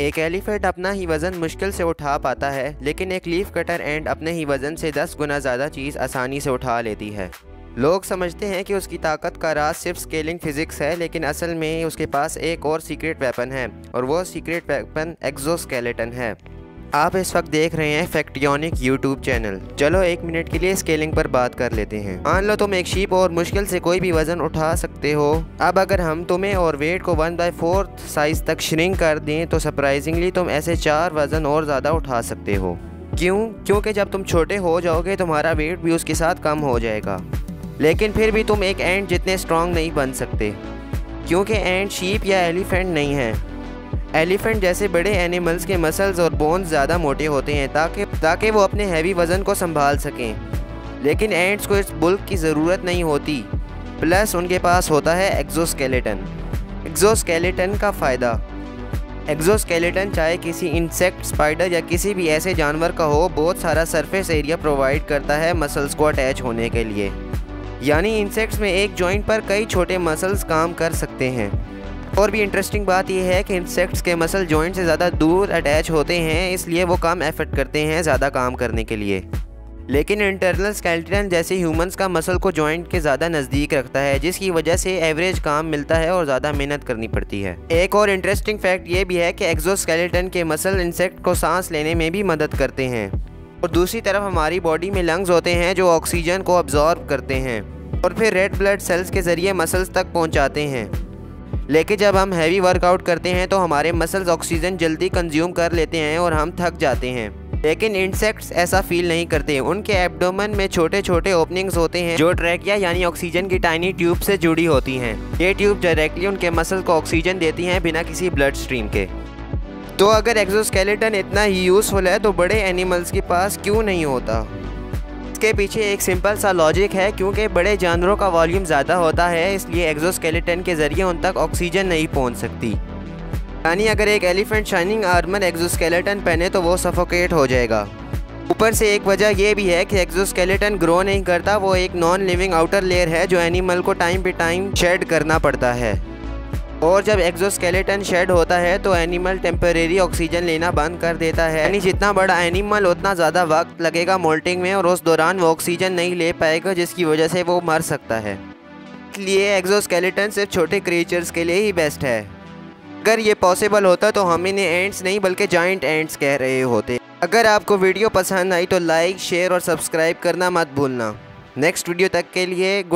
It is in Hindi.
एक एलिफेंट अपना ही वज़न मुश्किल से उठा पाता है, लेकिन एक लीफ कटर एंट अपने ही वज़न से 10 गुना ज़्यादा चीज़ आसानी से उठा लेती है। लोग समझते हैं कि उसकी ताकत का राज सिर्फ स्केलिंग फिजिक्स है, लेकिन असल में उसके पास एक और सीक्रेट वेपन है, और वो सीक्रेट वेपन एक्सोस्केलेटन है। आप इस वक्त देख रहे हैं फैक्टियोनिक यूट्यूब चैनल। चलो 1 मिनट के लिए स्केलिंग पर बात कर लेते हैं। मान लो तुम एक शीप और मुश्किल से कोई भी वज़न उठा सकते हो। अब अगर हम तुम्हें और वेट को 1/4 साइज़ तक श्रिंक कर दें तो सरप्राइजिंगली तुम ऐसे 4 वज़न और ज़्यादा उठा सकते हो। क्योंकि जब तुम छोटे हो जाओगे तुम्हारा वेट भी उसके साथ कम हो जाएगा। लेकिन फिर भी तुम एक एंट जितने स्ट्रॉन्ग नहीं बन सकते, क्योंकि एंट शीप या एलिफेंट नहीं है। एलिफेंट जैसे बड़े एनिमल्स के मसल्स और बोन्स ज़्यादा मोटे होते हैं ताकि वो अपने हैवी वज़न को संभाल सकें, लेकिन एंट्स को इस बुल्क की ज़रूरत नहीं होती। प्लस उनके पास होता है एक्सोस्केलेटन। एक्सोस्केलेटन का फ़ायदा, एक्सोस्केलेटन चाहे किसी इंसेक्ट, स्पाइडर या किसी भी ऐसे जानवर का हो, बहुत सारा सरफेस एरिया प्रोवाइड करता है मसल्स को अटैच होने के लिए। यानी इंसेक्ट्स में एक जॉइंट पर कई छोटे मसल्स काम कर सकते हैं। और भी इंटरेस्टिंग बात यह है कि इंसेक्ट्स के मसल जॉइंट से ज़्यादा दूर अटैच होते हैं, इसलिए वो कम एफर्ट करते हैं ज़्यादा काम करने के लिए। लेकिन इंटरनल स्केलेटन जैसे ह्यूमंस का मसल को जॉइंट के ज़्यादा नज़दीक रखता है, जिसकी वजह से एवरेज काम मिलता है और ज़्यादा मेहनत करनी पड़ती है। एक और इंटरेस्टिंग फैक्ट ये भी है कि एक्सोस्केलेटन के मसल इंसेक्ट को सांस लेने में भी मदद करते हैं। और दूसरी तरफ हमारी बॉडी में लंग्स होते हैं जो ऑक्सीजन को अब्जॉर्ब करते हैं और फिर रेड ब्लड सेल्स के ज़रिए मसल्स तक पहुँचाते हैं। लेकिन जब हम हैवी वर्कआउट करते हैं तो हमारे मसल्स ऑक्सीजन जल्दी कंज्यूम कर लेते हैं और हम थक जाते हैं। लेकिन इंसेक्ट्स ऐसा फील नहीं करते। उनके एब्डोमेन में छोटे छोटे ओपनिंग्स होते हैं जो ट्रैकिया यानी ऑक्सीजन की टाइनी ट्यूब से जुड़ी होती हैं। ये ट्यूब डायरेक्टली उनके मसल्स को ऑक्सीजन देती हैं बिना किसी ब्लड स्ट्रीम के। तो अगर एक्सोस्केलेटन इतना ही यूज़फुल है तो बड़े एनिमल्स के पास क्यों नहीं होता? इसके पीछे एक सिंपल सा लॉजिक है, क्योंकि बड़े जानवरों का वॉल्यूम ज़्यादा होता है, इसलिए एक्सोस्केलेटन के ज़रिए उन तक ऑक्सीजन नहीं पहुंच सकती। यानी अगर एक एलिफेंट शाइनिंग आर्मर एक्सोस्केलेटन पहने तो वो सफोकेट हो जाएगा। ऊपर से एक वजह यह भी है कि एक्सोस्केलेटन ग्रो नहीं करता, वो एक नॉन लिविंग आउटर लेयर है जो एनिमल को टाइम पे टाइम शेड करना पड़ता है। और जब एक्सोस्केलेटन शेड होता है तो एनिमल टेम्परेरी ऑक्सीजन लेना बंद कर देता है। यानी जितना बड़ा एनिमल उतना ज़्यादा वक्त लगेगा मोल्टिंग में, और उस दौरान वो ऑक्सीजन नहीं ले पाएगा, जिसकी वजह से वो मर सकता है। इसलिए एक्सोस्केलेटन सिर्फ छोटे क्रिएचर्स के लिए ही बेस्ट है। अगर ये पॉसिबल होता तो हम इन्हें एंट्स नहीं बल्कि जाइंट एंट्स कह रहे होते। अगर आपको वीडियो पसंद आई तो लाइक, शेयर और सब्सक्राइब करना मत भूलना। नेक्स्ट वीडियो तक के लिए गुड।